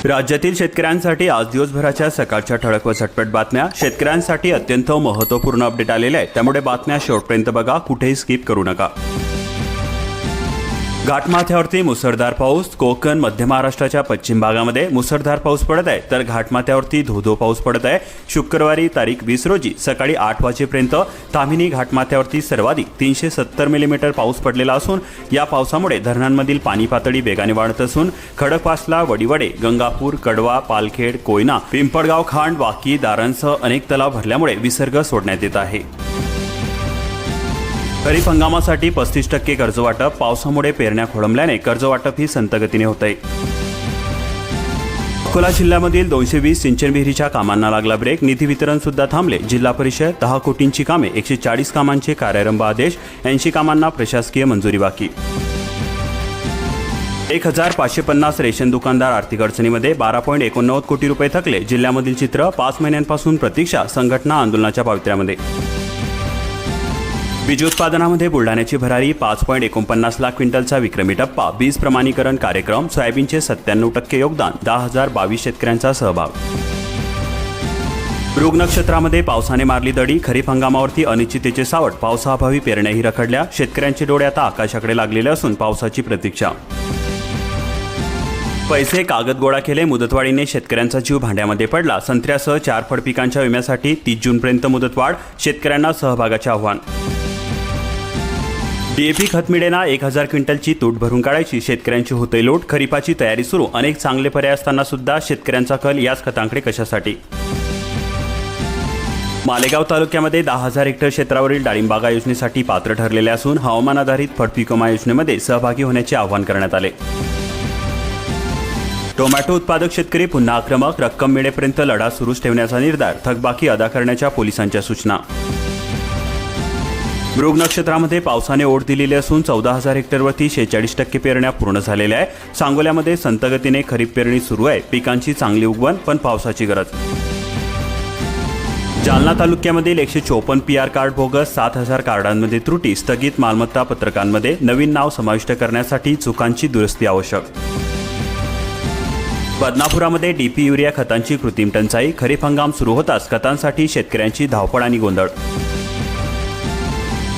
राज्यातील शेतकऱ्यांसाठी आज दिवसभराच्या सकाळच्या ठळक व झटपट बातम्या. शेतकऱ्यांसाठी अत्यंत महत्त्वपूर्ण अपडेट आलेले आहेत, त्यामुळे बातम्या शेवटपर्यंत बघा, कुठेही स्किप करू नका. घाटमाथ्यावरती मुसळधार पाऊस. कोकण, मध्य महाराष्ट्राच्या पश्चिम भागामध्ये मुसळधार पाऊस पडत आहे, तर घाटमाथ्यावरती धो पाऊस पडत आहे. शुक्रवारी तारीख 20 रोजी सकाळी 8 वाजेपर्यंत ताम्हिणी घाटमाथ्यावरती सर्वाधिक 370 मिलीमीटर पाऊस पडलेला असून या पावसामुळे धरणांमधील पाणी पातळी वेगाने वाढत असून खडकवासला, वडिवडे, गंगापूर, कडवा, पालखेड, कोयना, पिंपळगाव, खांड, वाकी, दारणसह अनेक तलाव भरल्यामुळे विसर्ग सोडण्यात येत आहे. खरीप हंगामासाठी 35% कर्जवाटप. पावसामुळे पेरण्या खोळंबल्याने कर्जवाटप ही संथ गतीने होत आहे. अकोला जिल्ह्यामधील 220 सिंचन विहिरीच्या कामांना लागला ब्रेक. निधी वितरण सुद्धा थांबले. जिल्हा परिषद 10 कोटींची कामे, 140 कामांचे कार्यारंभ आदेश, 80 कामांना प्रशासकीय मंजुरी बाकी. 1550 रेशन दुकानदार आर्थिक अडचणीमध्ये. 12.89 कोटी रुपये थकले. जिल्ह्यामधील चित्र. 5 महिन्यांपासून प्रतीक्षा. संघटना आंदोलनाच्या पावित्र्यामध्ये. बीज उत्पादनामध्ये बुलढाण्याची भरारी. 5.49 लाख क्विंटलचा विक्रमी टप्पा. बीज प्रमाणीकरण कार्यक्रम. सोयाबीनचे 97% योगदान. 10,022 शेतकऱ्यांचा सहभाग. मृग नक्षत्रामध्ये पावसाने मारली दडी. खरीप हंगामावरती अनिश्चिततेचे सावट. पावसाअभावी पेरण्याही रखडल्या. शेतकऱ्यांचे डोळे आता आकाशाकडे लागलेले असून पावसाची प्रतीक्षा. पैसे कागद गोळा केले. मुदतवाढीने शेतकऱ्यांचा जीव भांड्यामध्ये पडला. संत्र्यासह 4 फळ पिकांच्या विम्यासाठी 30 जूनपर्यंत मुदतवाढ. शेतकऱ्यांना सहभागाचे आव्हान. डीएपी खत मिळेना. 1000 क्विंटलची तूट भरून काढायची. शेतकऱ्यांची होते लूट. खरीपाची तयारी सुरू. अनेक चांगले पर्याय असताना सुद्धा शेतकऱ्यांचा कल याच खतांकडे कशासाठी. मालेगाव तालुक्यामध्ये 10,000 हेक्टर क्षेत्रावरील डाळिंबागा योजनेसाठी पात्र ठरलेले असून हवामान आधारित फळपीक विमा योजनेमध्ये सहभागी होण्याचे आवाहन करण्यात आले. टोमॅटो उत्पादक शेतकरी पुन्हा आक्रमक. रक्कम मिळेपर्यंत लढा सुरूच ठेवण्याचा निर्धार. थकबाकी अदा करण्याच्या पोलिसांच्या सूचना. मृग नक्षत्रामध्ये पावसाने ओढ दिलेली असून 14,000 हेक्टरवरती 46% पेरण्या पूर्ण झालेल्या आहे. सांगोल्यामध्ये संथ गतीने खरीप पेरणी सुरू आहे. पिकांची चांगली उगवण, पण पावसाची गरज. जालना तालुक्यामधील 154 PR कार्ड बोगस. 7,000 कार्डांमध्ये त्रुटी. स्थगित मालमत्ता पत्रकांमध्ये नवीन नाव समाविष्ट करण्यासाठी चुकांची दुरुस्ती आवश्यक. बदनापुरामध्ये डीपी युरिया खतांची कृत्रिम टंचाई. खरीप हंगाम सुरू होताच खतांसाठी शेतकऱ्यांची धावपळ आणि गोंधळ.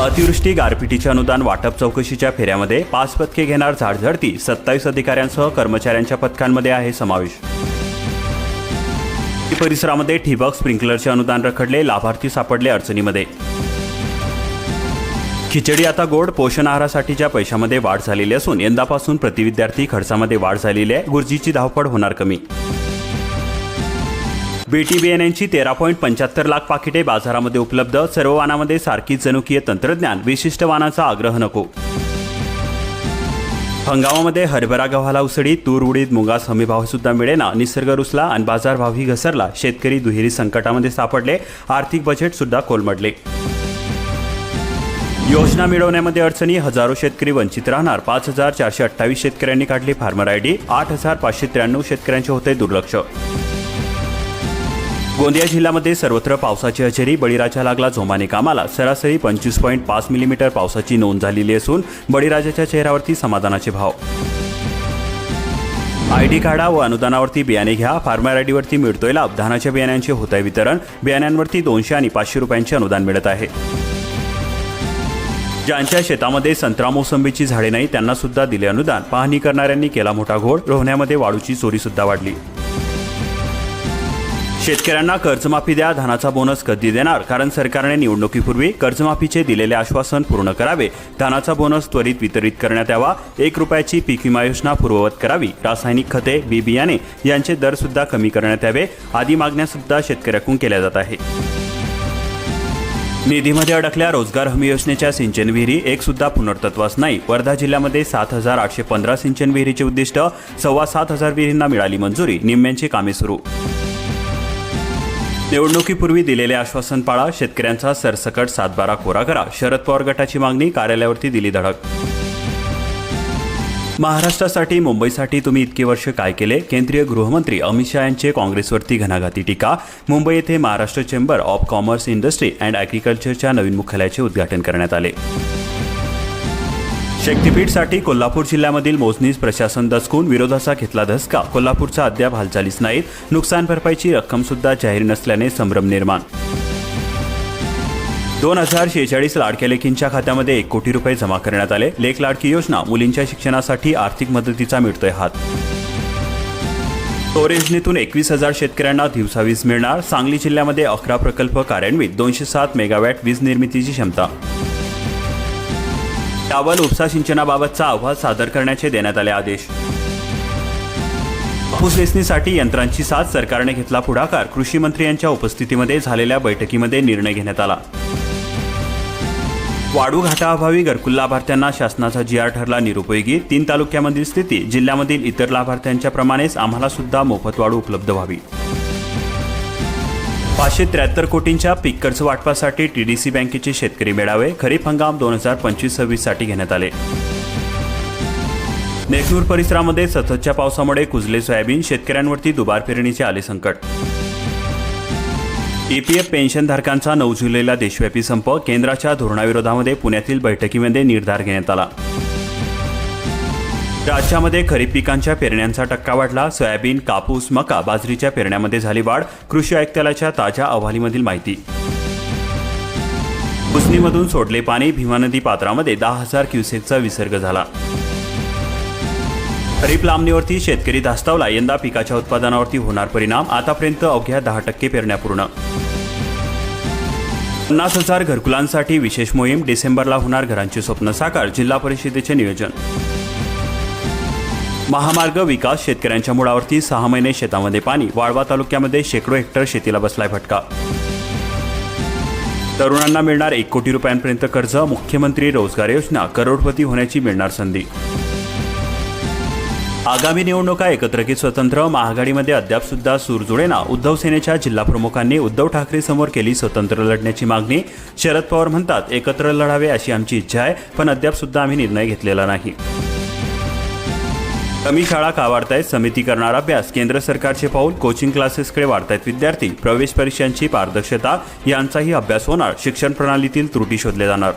अतिवृष्टी, गारपिटीचे अनुदान वाटप चौकशीच्या फेऱ्यामध्ये. 5 पथके घेणार झाडझडती. 27 अधिकाऱ्यांसह कर्मचाऱ्यांच्या पथकांमध्ये आहे समावेश. परिसरामध्ये ठिबक स्प्रिंकलरचे अनुदान रखडले. लाभार्थी सापडले अडचणीमध्ये. खिचडी आता गोड. पोषण आहारासाठीच्या पैशामध्ये वाढ झालेली असून यंदापासून प्रतिविद्यार्थी खर्चामध्ये वाढ झालेली आहे. गुरुजीची धावपळ होणार कमी. बीटी बियाण्यांची 13.75 लाख पाकिटे बाजारामध्ये उपलब्ध. सर्व वाणामध्ये सारखीच जनुकीय तंत्रज्ञान. विशिष्ट वाणाचा आग्रह नको. हंगामामध्ये हरभरा गव्हाला उसळी. तूर, उडीद, मुगास हमीभाव सुद्धा मिळेना. निसर्ग रुसला आणि बाजारभावही घसरला. शेतकरी दुहेरी संकटामध्ये सापडले. आर्थिक बजेट सुद्धा कोलमडले. योजना मिळवण्यामध्ये अडचणी. हजारो शेतकरी वंचित राहणार. 5,428 शेतकऱ्यांनी काढली फार्मर आयडी. 8,593 शेतकऱ्यांचे होते दुर्लक्ष. गोंदिया जिल्ह्यामध्ये सर्वत्र पावसाची हजेरी. बळीराजा लागला जोमाने कामाला. सरासरी 25.5 मिलीमीटर पावसाची नोंद झालेली असून बळीराजाच्या चेहऱ्यावरती समाधानाचे भाव. आयडी काढा व अनुदानावरती बियाणे घ्या. फार्मर आयडीवरती मिळतोय लाभ. धानाच्या बियाण्यांचे होत आहे वितरण. बियाण्यांवरती 200 आणि 500 रुपयांचे अनुदान मिळत आहे. ज्यांच्या शेतामध्ये संत्रा, मोसंबीची झाडे नाही त्यांना सुद्धा दिले अनुदान. पाहणी करणाऱ्यांनी केला मोठा घोळ. रोहण्यामध्ये वाळूची चोरी सुद्धा वाढली. शेतकऱ्यांना कर्जमाफी द्या. धानाचा बोनस कधी देणार? कारण सरकारने निवडणुकीपूर्वी कर्जमाफीचे दिलेले आश्वासन पूर्ण करावे. धानाचा बोनस त्वरित वितरित करण्यात यावा. 1 रुपयाची पीक विमा योजना पूर्ववत करावी. रासायनिक खते, बी बियाणे यांचे दर सुद्धा कमी करण्यात यावे. आदी मागण्या सुद्धा शेतकऱ्यांकडून केल्या जात आहे. निधीमध्ये अडकल्या रोजगार हमी योजनेच्या सिंचन विहिरी. एक सुद्धा पुनर्तत्वास नाही. वर्धा जिल्ह्यामध्ये 7,815 सिंचन विहिरीचे उद्दिष्ट. 7,25,000 विहिरींना मिळाली मंजुरी. निम्म्यांची कामे सुरू. निवडणुकीपूर्वी दिलेले आश्वासन पाळा. शेतकऱ्यांचा सरसकट 7/12 कोरा करा. शरद पवार गटाची मागणी. कार्यालयावरती दिली धडक. महाराष्ट्रासाठी, मुंबईसाठी तुम्ही इतके वर्ष काय केले? केंद्रीय गृहमंत्री अमित शहा यांचे काँग्रेसवरती घणाघाती टीका. मुंबई येथे Maharashtra chamber of commerce, industry and ॲग्रिकल्चरच्या नवीन मुख्यालयाचे उद्घाटन करण्यात आले. शक्तीपीठसाठी कोल्हापूर जिल्ह्यामधील मोजणीस प्रशासन दचकून विरोधाचा घेतला धसका. कोल्हापूरचा अद्याप हालचालीच नाहीत. नुकसान भरपाईची रक्कम सुद्धा जाहीर नसल्याने संभ्रम निर्माण. 2046 लाडक्या लेकींच्या खात्यामध्ये 1 कोटी रुपये जमा करण्यात आले. लेक लाडकी योजना मुलींच्या शिक्षणासाठी आर्थिक मदतीचा मिळतोय हात. सौर योजनेतून 21,000 शेतकऱ्यांना दिवसा वीज मिळणार. सांगली जिल्ह्यामध्ये 11 प्रकल्प कार्यान्वित. 207 मेगावॅट वीज निर्मितीची क्षमता. यावल उपसा सिंचनाबाबतचा अहवाल सादर करण्याचे देण्यात आले आदेश. कापूस वेचणीसाठी यंत्रांची साथ. सरकारने घेतला पुढाकार. कृषी मंत्री यांच्या उपस्थितीमध्ये झालेल्या बैठकीमध्ये निर्णय घेण्यात आला. वाढू घाटाअभावी घरकुल लाभार्थ्यांना शासनाचा GR ठरला निरुपयोगी. 3 तालुक्यामधील स्थिती. जिल्ह्यामधील इतर लाभार्थ्यांच्या प्रमाणेच आम्हाला सुद्धा मोफत वाढू उपलब्ध व्हावी. 573 कोटींच्या पीक कर्ज वाटपासाठी TDC बँकेचे शेतकरी मेळावे. खरीप हंगाम 2025-26 साठी घेण्यात आले. नेकनूर परिसरामध्ये सततच्या पावसामुळे कुजले सोयाबीन. शेतकऱ्यांवरती दुबार पेरणीचे आले संकट. EPF पेन्शनधारकांचा 9 जुलैला देशव्यापी संप. केंद्राच्या धोरणाविरोधामध्ये पुण्यातील बैठकीमध्ये निर्धार घेण्यात आला. राज्यामध्ये खरीप पिकांच्या पेरण्यांचा टक्का वाढला. सोयाबीन, कापूस, मका, बाजरीच्या पेरण्यामध्ये झाली वाढ. कृषी आयुक्तालयाच्या ताज्या अहवालीमधील माहिती. उजनीमधून सोडले पाणी. भीमा नदी पात्रामध्ये 10,000 क्युसेकचा विसर्ग झाला. खरीप लांबणीवरती शेतकरी धास्तावला. यंदा पिकाच्या उत्पादनावरती होणार परिणाम. आतापर्यंत अवघ्या 10% पेरण्या पूर्ण. 50,000 घरकुलांसाठी विशेष मोहीम. डिसेंबरला होणार घरांचे स्वप्न साकार. जिल्हा परिषदेचे नियोजन. महामार्ग विकास. शेतकऱ्यांच्या मुळावरती 6 महिने शेतामध्ये पाणी. वाळवा तालुक्यामध्ये शेकडो हेक्टर शेतीला बसलाय फटका. तरुणांना मिळणार 1 कोटी रुपयांपर्यंत कर्ज. मुख्यमंत्री रोजगार योजना. करोडपती होण्याची मिळणार संधी. आगामी निवडणुका एकत्र की स्वतंत्र. महाआघाडीमध्ये अद्याप सुद्धा सूर जुळेना. उद्धव सेनेच्या जिल्हाप्रमुखांनी उद्धव ठाकरे समोर केली स्वतंत्र लढण्याची मागणी. शरद पवार म्हणतात एकत्र लढावे अशी आमची इच्छा आहे, पण अद्याप सुद्धा आम्ही निर्णय घेतलेला नाही. कमी शाळा का वाढतायत? समिती करणार अभ्यास. केंद्र सरकारचे पाऊल. कोचिंग क्लासेसकडे वाढतायत विद्यार्थी. प्रवेश परीक्षांची पारदर्शकता यांचाही अभ्यास होणार. शिक्षण प्रणालीतील त्रुटी शोधले जाणार.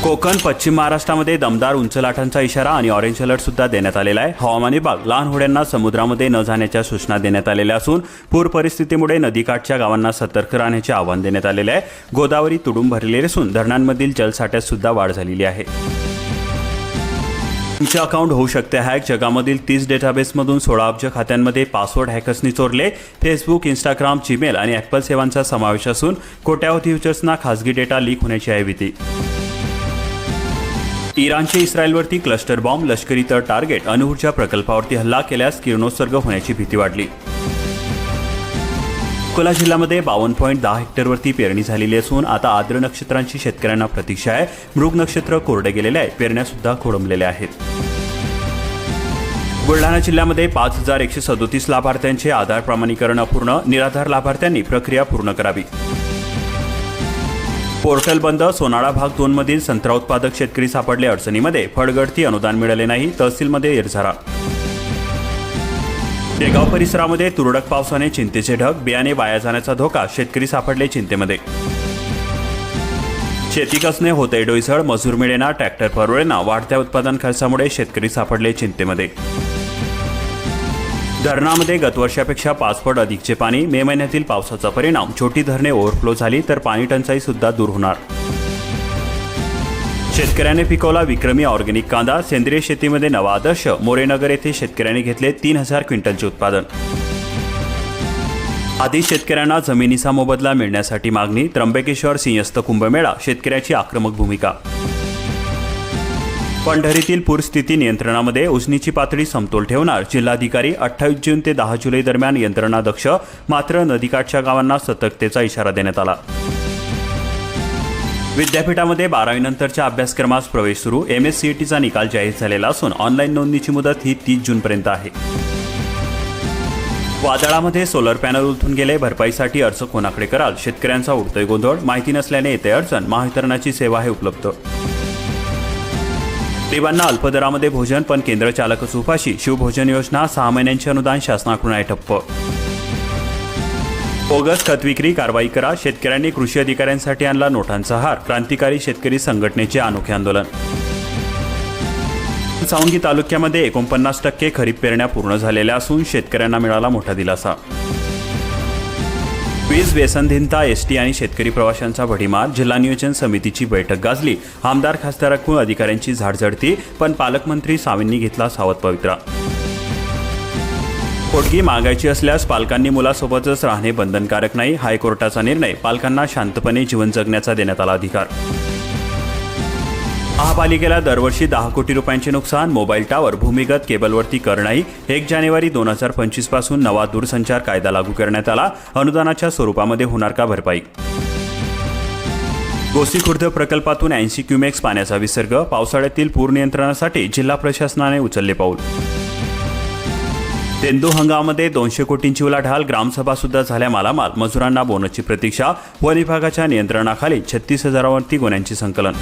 कोकण पश्चिम महाराष्ट्रामध्ये दमदार उंच लाटांचा इशारा आणि ऑरेंज अलर्ट सुद्धा देण्यात आलेला आहे. हवामान विभाग. लहान होड्यांना समुद्रामध्ये न जाण्याच्या सूचना देण्यात आलेल्या असून पूर परिस्थितीमुळे नदीकाठच्या गावांना सतर्क राहण्याचे आवाहन देण्यात आलेले आहे. गोदावरी तुडूंब भरलेली असून धरणांमधील जलसाठ्यात सुद्धा वाढ झालेली आहे. तुमचे अकाउंट होऊ शकते हॅक. जगामधील 30 डेटाबेसमधून 16 अब्ज खात्यांमध्ये पासवर्ड हॅकर्सनी चोरले. फेसबुक, इंस्टाग्राम, जीमेल आणि ॲपल सेवांचा समावेश असून कोट्यावधी युजर्सना खासगी डेटा लीक होण्याची आहे भीती. इराणचे इस्रायलवरती क्लस्टर बॉम्ब. लष्करी तळ टार्गेट. अणुऊर्जा प्रकल्पावरती हल्ला केल्यास किरणोत्सर्ग होण्याची भीती वाढली. अकोला जिल्ह्यामध्ये 52.10 हेक्टरवरती पेरणी झालेली असून आता आर्द्र नक्षत्रांची शेतकऱ्यांना प्रतीक्षा आहे. मृग नक्षत्र कोरडे गेलेले आहे. पेरण्या सुद्धा खोळंबलेल्या आहेत. बुलढाणा जिल्ह्यामध्ये 5,137 लाभार्थ्यांचे आधार प्रमाणीकरण अपूर्ण. निराधार लाभार्थ्यांनी प्रक्रिया पूर्ण करावी. पोर्टल बंद. सोनाळा भाग 2 मधील संत्रा उत्पादक शेतकरी सापडले अडचणीमध्ये. फळगळती. अनुदान मिळाले नाही. तहसीलमध्ये इरझारा. शेगाव परिसरामध्ये तुरळक पावसाने चिंतेचे ढग. बियाणे वाया जाण्याचा धोका. शेतकरी सापडले चिंतेमध्ये. शेती कसणे होते डोईसळ. मजूर मिळेना. ट्रॅक्टर परवडेना. वाढत्या उत्पादन खर्चामुळे शेतकरी सापडले चिंतेमध्ये. धरणामध्ये गत वर्षापेक्षा 5 पट अधिकचे पाणी. मे महिन्यातील पावसाचा परिणाम. छोटी धरणे ओव्हरफ्लो झाली तर पाणी टंचाई सुद्धा दूर होणार. शेतकऱ्याने पिकवला विक्रमी ऑर्गॅनिक कांदा. सेंद्रिय शेतीमध्ये नवा आदर्श. मोरेनगर येथे शेतकऱ्यांनी घेतले 3,000 क्विंटलचे उत्पादन. आधी शेतकऱ्यांना जमिनीचा मोबदला मिळण्यासाठी मागणी. त्र्यंबकेश्वर सिंहस्थ कुंभमेळा. शेतकऱ्याची आक्रमक भूमिका. पंढरीतील पूरस्थिती नियंत्रणामध्ये. उजनीची पातळी समतोल ठेवणार जिल्हाधिकारी. 28 जून ते 10 जुलै दरम्यान यंत्रणा दक्ष. मात्र नदीकाठच्या गावांना सतर्कतेचा इशारा देण्यात आला. विद्यापीठामध्ये 12वी नंतरच्या अभ्यासक्रमास प्रवेश सुरू. MSCETचा निकाल जाहीर झालेला असून ऑनलाईन नोंदणीची मुदत ही 30 जूनपर्यंत आहे. वादळामध्ये सोलर पॅनल उलटून गेले. भरपाईसाठी अर्ज कोणाकडे कराल? शेतकऱ्यांचा उडतोय गोंधळ. माहिती नसल्याने येते अडचण. महावितरणाची सेवा आहे उपलब्ध. गरिबांना अल्पदरामध्ये भोजन पण केंद्र चालकच उपाशी. शिवभोजन योजना. 6 महिन्यांचे अनुदान शासनाकडून आहे ठप्प. बोगस खत विक्री कारवाई करा. शेतकऱ्यांनी कृषी अधिकाऱ्यांसाठी आणला नोटांचा हार. क्रांतिकारी शेतकरी संघटनेचे अनोखे आंदोलन. सावंगी तालुक्यामध्ये 49% खरीप पेरण्या पूर्ण झालेल्या असून शेतकऱ्यांना मिळाला मोठा दिलासा. वीज व्यसनहीनता, एसटी आणि शेतकरी प्रवाशांचा भडीमार. जिल्हा नियोजन समितीची बैठक गाजली. आमदार खासदारांकडून अधिकाऱ्यांची झाडझडती, पण पालकमंत्री सावेंनी घेतला सावध पवित्रा. पोटगी मागायची असल्यास पालकांनी मुलासोबतच राहणे बंधनकारक नाही. हायकोर्टाचा निर्णय. पालकांना शांतपणे जीवन जगण्याचा देण्यात आला अधिकार. महापालिकेला दरवर्षी 10 कोटी रुपयांचे नुकसान. मोबाईल टावर, भूमिगत केबलवरती कर नाही. 1 जानेवारी 2025 पासून नवा दूरसंचार कायदा लागू करण्यात आला. अनुदानाच्या स्वरूपामध्ये होणार का भरपाई. गोसीखुर्द प्रकल्पातून 80 क्युमेक्स पाण्याचा विसर्ग. पावसाळ्यातील पूर नियंत्रणासाठी जिल्हा प्रशासनाने उचलले पाऊल. तेंदू हंगामामध्ये 200 कोटींची उलाढाल. ग्रामसभा सुद्धा झाल्या मालामाल. मजुरांना बोनसची प्रतीक्षा. वन विभागाच्या नियंत्रणाखाली 36,000वरती गुन्ह्यांची संकलन.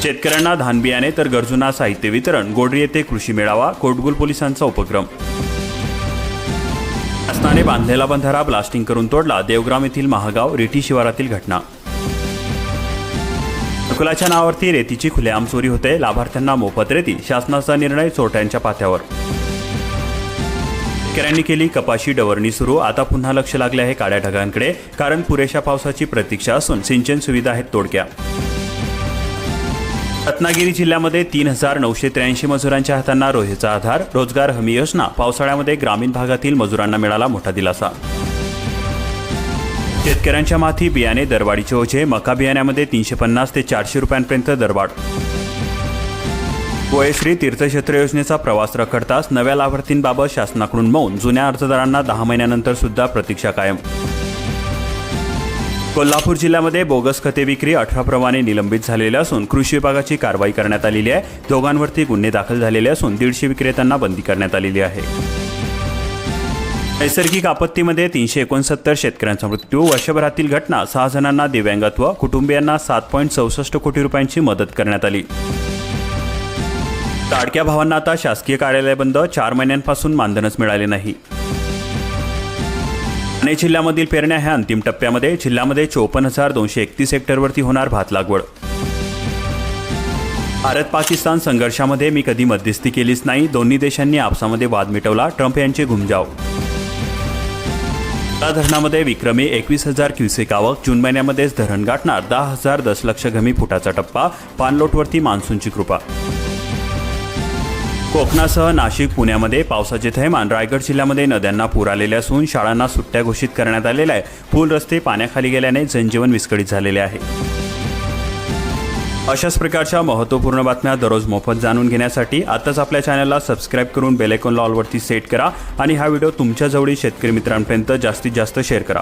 शेतकऱ्यांना धान बियाणे तर गरजूंना साहित्य वितरण. गोडरी येथे कृषी मेळावा. कोटगुल पोलिसांचा उपक्रम. शासनाने बांधलेला बंधारा ब्लास्टिंग करून तोडला. देवग्राम येथील महागाव रिठी शिवारातील घटना. अकोलाच्या नावावरती रेतीची खुलेआम चोरी होते. लाभार्थ्यांना मोफत रेती. शासनाचा निर्णय चोरट्यांच्या पाथ्यावर. शेतकऱ्यांनी केली कपाशी डवरणी सुरू. आता पुन्हा लक्ष लागले आहे काळ्या ढगांकडे, कारण पुरेशा पावसाची प्रतीक्षा असून सिंचन सुविधा आहेत तोडक्या. रत्नागिरी जिल्ह्यामध्ये 3,983 मजुरांच्या हातांना रोहेचा आधार. रोजगार हमी योजना. पावसाळ्यामध्ये ग्रामीण भागातील मजुरांना मिळाला मोठा दिलासा. शेतकऱ्यांच्या माथी बियाणे दरवाढीचे ओझे. मका बियाण्यामध्ये 350 ते 400 रुपयांपर्यंत दरवाढ. वयश्री तीर्थक्षेत्र योजनेचा प्रवास रखडताच. नव्या लाभार्थींबाबत शासनाकडून मौन. जुन्या अर्जदारांना 10 महिन्यानंतर सुद्धा प्रतीक्षा कायम. कोल्हापूर जिल्ह्यामध्ये बोगस खते विक्री 18 प्रमाणे निलंबित झालेले असून कृषी विभागाची कारवाई करण्यात आलेली आहे. दोघांवरती गुन्हे दाखल झालेले असून 150 विक्रेत्यांना बंदी करण्यात आलेली आहे. नैसर्गिक आपत्तीमध्ये 369 शेतकऱ्यांचा मृत्यू. वर्षभरातील घटना. 6 जणांना दिव्यांगत्व. कुटुंबियांना 7.64 कोटी रुपयांची मदत करण्यात आली. लाडक्या भावांना आता शासकीय कार्यालय बंद. 4 महिन्यांपासून मानधनच मिळाले नाही. ठाणे जिल्ह्यामधील पेरण्या ह्या अंतिम टप्प्यामध्ये. जिल्ह्यामध्ये 54,231 हेक्टरवरती होणार भात लागवड. भारत पाकिस्तान संघर्षामध्ये मी कधी मध्यस्थी केलीच नाही. दोन्ही देशांनी आपसामध्ये वाद मिटवला. ट्रम्प यांचे घुमजाव. या धरणामध्ये विक्रमी 21,000 क्युसेक आवक. जून महिन्यामध्येच धरण गाठणार. 10,000 दशलक्ष घमी फुटाचा टप्पा. पाणलोटवरती मान्सूनची कृपा. कोकणासह नाशिक, पुण्यामध्ये पावसाचे थैमान. रायगड जिल्ह्यामध्ये नद्यांना पूर आलेले असून शाळांना सुट्ट्या घोषित करण्यात आलेल्या आहे. पूल रस्ते पाण्याखाली गेल्याने जनजीवन विस्कळीत झालेले आहे. अशाच प्रकारच्या महत्त्वपूर्ण बातम्या दररोज मोफत जाणून घेण्यासाठी आताच आपल्या चॅनलला सबस्क्राईब करून बेल आयकॉनला ऑलवरती सेट करा आणि हा व्हिडिओ तुमच्या जवळील शेतकरी मित्रांपर्यंत जास्तीत जास्त शेअर करा.